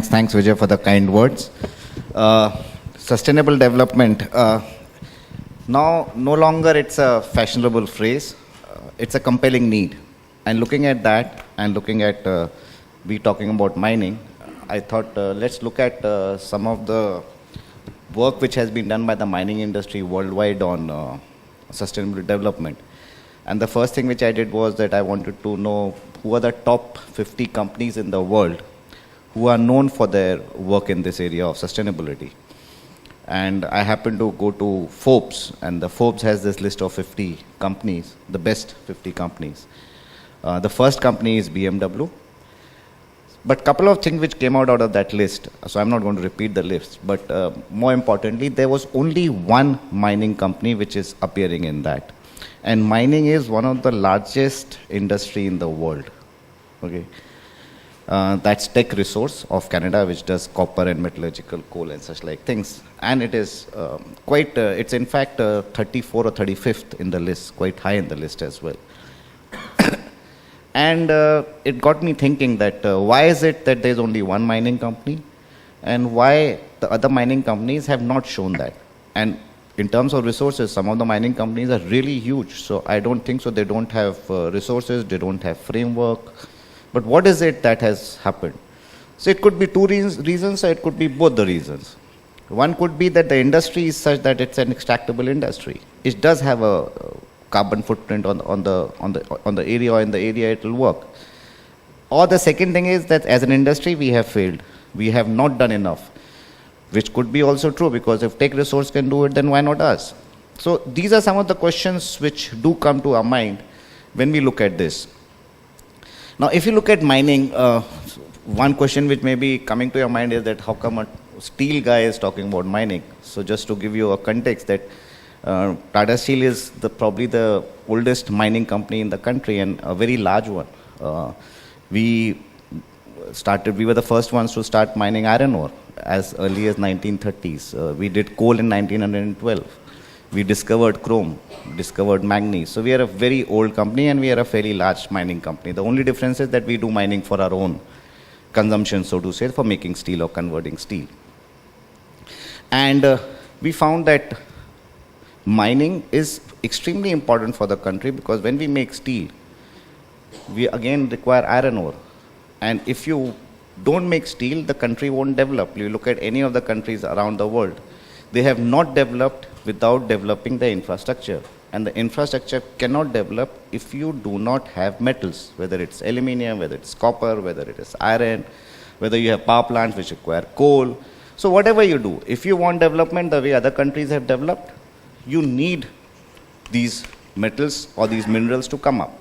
Thanks, Vijay, for the kind words. Sustainable development. Now, no longer it's a fashionable phrase. It's a compelling need. And looking at that, and looking at we talking about mining, I thought let's look at some of the work which has been done by the mining industry worldwide on sustainable development. And the first thing which I did was that I wanted to know who are the top 50 companies in the world who are known for their work in this area of sustainability. And I happened to go to Forbes, and the Forbes has this list of 50 companies, the best 50 companies. The first company is BMW. But couple of things which came out of that list, so I'm not going to repeat the list, but more importantly, there was only one mining company which is appearing in that. And mining is one of the largest industry in the world. Okay, that's Tech Resource of Canada, which does copper and metallurgical coal and such like things. And it is quite, it's in fact 34 or 35th in the list, quite high in the list as well. And it got me thinking that why is it that there's only one mining company, and why the other mining companies have not shown that? And in terms of resources, some of the mining companies are really huge. So I don't think so. They don't have resources, they don't have framework. But what is it that has happened? So it could be two reasons, or it could be both the reasons. One could be that the industry is such that it's an extractable industry. It does have a carbon footprint on the area, or in the area it will work. Or the second thing is that as an industry we have failed. We have not done enough, which could be also true, because if Tech Resource can do it, then why not us? So these are some of the questions which do come to our mind when we look at this. Now, if you look at mining, one question which may be coming to your mind is that how come a steel guy is talking about mining? So just to give you a context, that Tata Steel is probably the oldest mining company in the country, and a very large one. We were the first ones to start mining iron ore as early as 1930s. We did coal in 1912. We discovered chrome, discovered manganese. So we are a very old company, and we are a fairly large mining company. The only difference is that we do mining for our own consumption, so to say, for making steel or converting steel. And we found that mining is extremely important for the country, because when we make steel, we again require iron ore. And if you don't make steel, the country won't develop. You look at any of the countries around the world, they have not developed without developing the infrastructure. And the infrastructure cannot develop if you do not have metals, whether it's aluminium, whether it's copper, whether it is iron, whether you have power plants which require coal. So whatever you do, if you want development the way other countries have developed, you need these metals or these minerals to come up.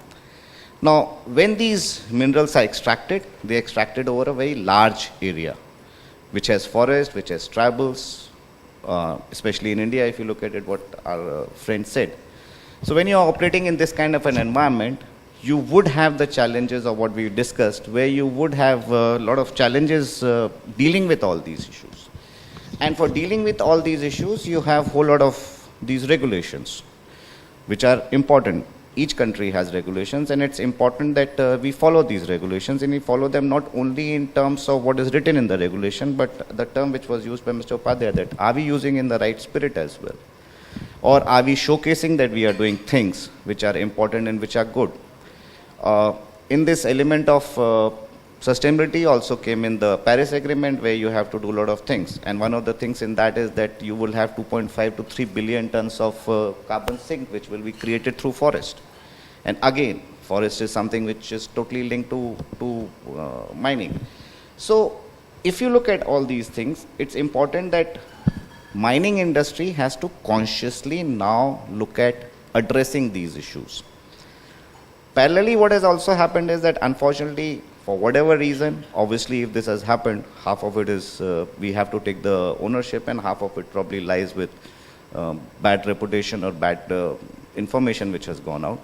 Now, when these minerals are extracted, they are extracted over a very large area, which has forest, which has tribals, especially in India, if you look at it, what our friend said. So when you are operating in this kind of an environment, you would have the challenges of what we discussed, where you would have a lot of challenges dealing with all these issues. And for dealing with all these issues, you have a whole lot of these regulations, which are important. Each country has regulations, and it's important that we follow these regulations, and we follow them not only in terms of what is written in the regulation, but the term which was used by Mr. Upadhyay, that are we using in the right spirit as well? Or are we showcasing that we are doing things which are important and which are good? In this element of sustainability also came in the Paris Agreement, where you have to do a lot of things. And one of the things in that is that you will have 2.5 to 3 billion tons of carbon sink, which will be created through forest. And again, forest is something which is totally linked to mining. So if you look at all these things, it's important that mining industry has to consciously now look at addressing these issues. Parallelly, what has also happened is that, unfortunately, for whatever reason, obviously if this has happened, half of it is we have to take the ownership, and half of it probably lies with bad reputation or bad information which has gone out,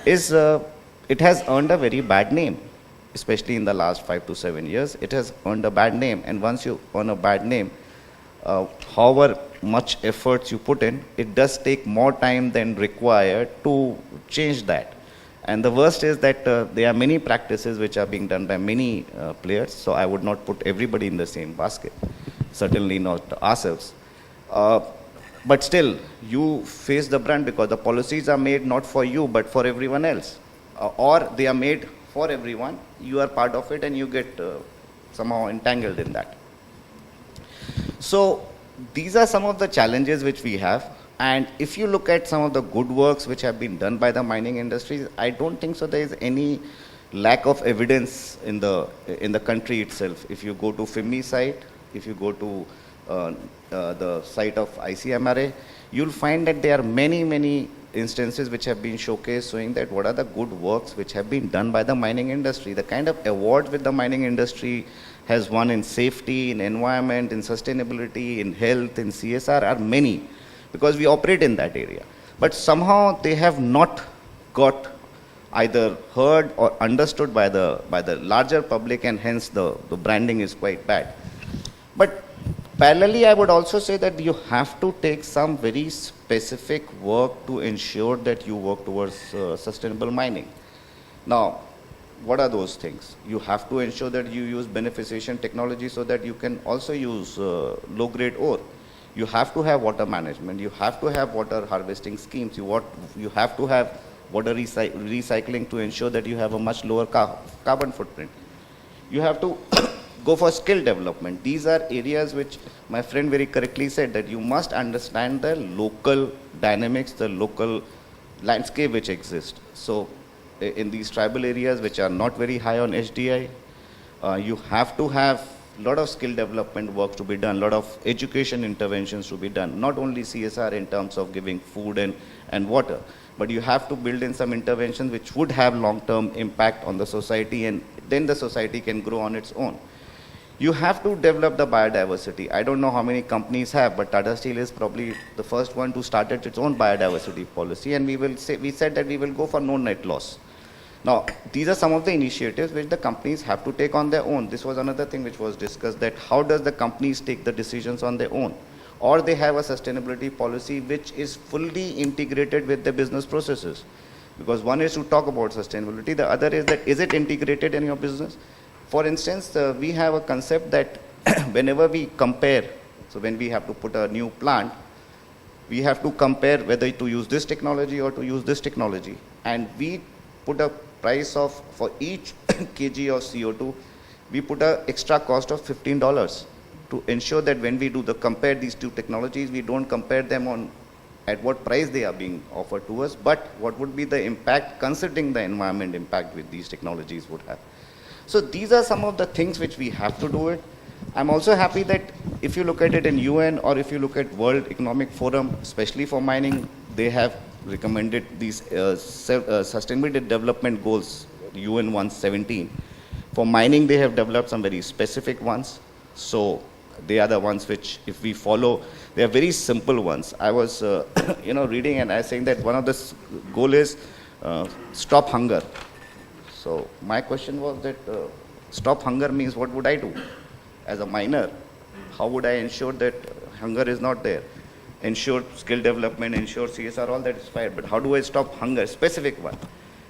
is it has earned a very bad name, especially in the last 5 to 7 years. It has earned a bad name, and once you earn a bad name, however much efforts you put in, it does take more time than required to change that. And the worst is that there are many practices which are being done by many players, so I would not put everybody in the same basket, certainly not ourselves. Uh, but still, you face the brunt because the policies are made not for you but for everyone else. Or they are made for everyone, you are part of it and you get somehow entangled in that. So these are some of the challenges which we have. And if you look at some of the good works which have been done by the mining industries, I don't think so there is any lack of evidence in the country itself. If you go to FIMI site, if you go to the site of ICMRA, you'll find that there are many instances which have been showcased showing that what are the good works which have been done by the mining industry. The kind of awards which the mining industry has won in safety, in environment, in sustainability, in health, in CSR are many, because we operate in that area. But somehow they have not got either heard or understood by the larger public, and hence the branding is quite bad. But parallelly, I would also say that you have to take some very specific work to ensure that you work towards sustainable mining. Now, what are those things? You have to ensure that you use beneficiation technology so that you can also use low-grade ore. You have to have water management. You have to have water harvesting schemes. You have to have water recycling to ensure that you have a much lower carbon footprint. You have to go for skill development. These are areas which my friend very correctly said, that you must understand the local dynamics, the local landscape which exists. So in these tribal areas which are not very high on HDI, you have to have a lot of skill development work to be done, a lot of education interventions to be done, not only CSR in terms of giving food and water, but you have to build in some interventions which would have long-term impact on the society, and then the society can grow on its own. You have to develop the biodiversity. I don't know how many companies have, but Tata Steel is probably the first one to start its own biodiversity policy, and we said that we will go for no net loss. Now, these are some of the initiatives which the companies have to take on their own. This was another thing which was discussed, that how does the companies take the decisions on their own? Or they have a sustainability policy which is fully integrated with their business processes. Because one is to talk about sustainability, the other is that is it integrated in your business? For instance, we have a concept that whenever we compare, so when we have to put a new plant, we have to compare whether to use this technology or to use this technology. And we put a price of, for each kg of CO2, we put an extra cost of $15 to ensure that when we do the compare these two technologies, we don't compare them on at what price they are being offered to us, but what would be the impact, considering the environment impact which these technologies would have. So these are some of the things which we have to do it. I'm also happy that if you look at it in UN, or if you look at World Economic Forum, especially for mining, they have recommended these sustainability development goals, UN 117. For mining, they have developed some very specific ones. So they are the ones which, if we follow, they are very simple ones. I was reading, and I was saying that one of the goal is stop hunger. So my question was that stop hunger means what would I do? As a miner, how would I ensure that hunger is not there? Ensure skill development, ensure CSR, all that is fine. But how do I stop hunger? Specific one.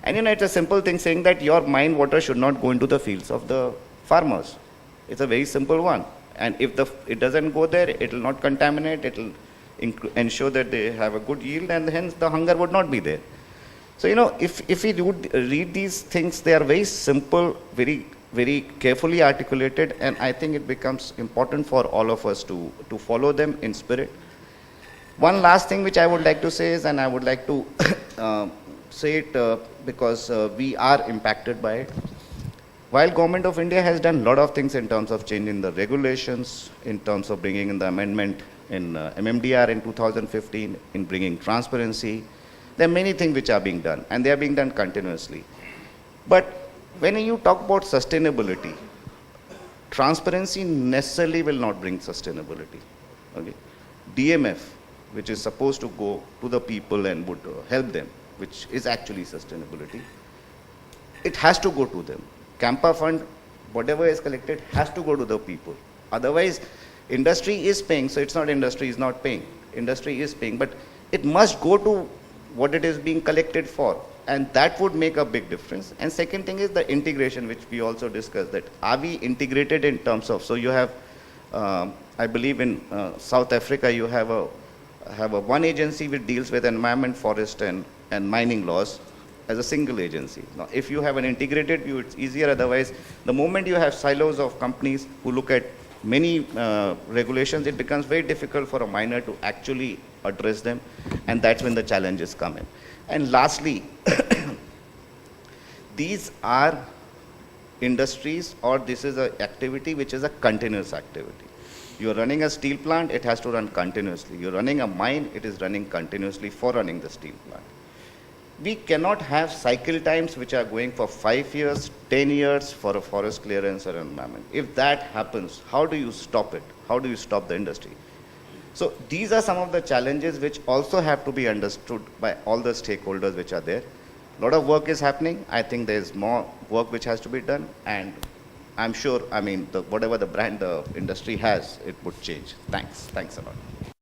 And it's a simple thing saying that your mine water should not go into the fields of the farmers. It's a very simple one. And if it doesn't go there, it will not contaminate, it will ensure that they have a good yield, and hence the hunger would not be there. So, if we read these things, they are very simple, very, very carefully articulated, and I think it becomes important for all of us to follow them in spirit. One last thing which I would like to say is, and I would like to say it because we are impacted by it. While Government of India has done a lot of things in terms of changing the regulations, in terms of bringing in the amendment in MMDR in 2015, in bringing transparency, there are many things which are being done, and they are being done continuously. But when you talk about sustainability, transparency necessarily will not bring sustainability. Okay? DMF, which is supposed to go to the people and would help them, which is actually sustainability, it has to go to them. Campa fund, whatever is collected, has to go to the people. Otherwise, industry is paying, so it's not industry is not paying. Industry is paying, but it must go to what it is being collected for. And that would make a big difference. And second thing is the integration, which we also discussed, that are we integrated in terms of, so you have, I believe in South Africa, you have a one agency which deals with environment, forest and mining laws as a single agency. Now, if you have an integrated view, it's easier. Otherwise, the moment you have silos of companies who look at many regulations, it becomes very difficult for a miner to actually address them, and that's when the challenges come in. And lastly, these are industries, or this is an activity which is a continuous activity. You're running a steel plant, it has to run continuously. You're running a mine, it is running continuously for running the steel plant. We cannot have cycle times which are going for 5 years, 10 years for a forest clearance or environment. If that happens, how do you stop it? How do you stop the industry? So these are some of the challenges which also have to be understood by all the stakeholders which are there. A lot of work is happening. I think there's more work which has to be done, and I'm sure, I mean, whatever the brand the industry has, it would change. Thanks. Thanks a lot.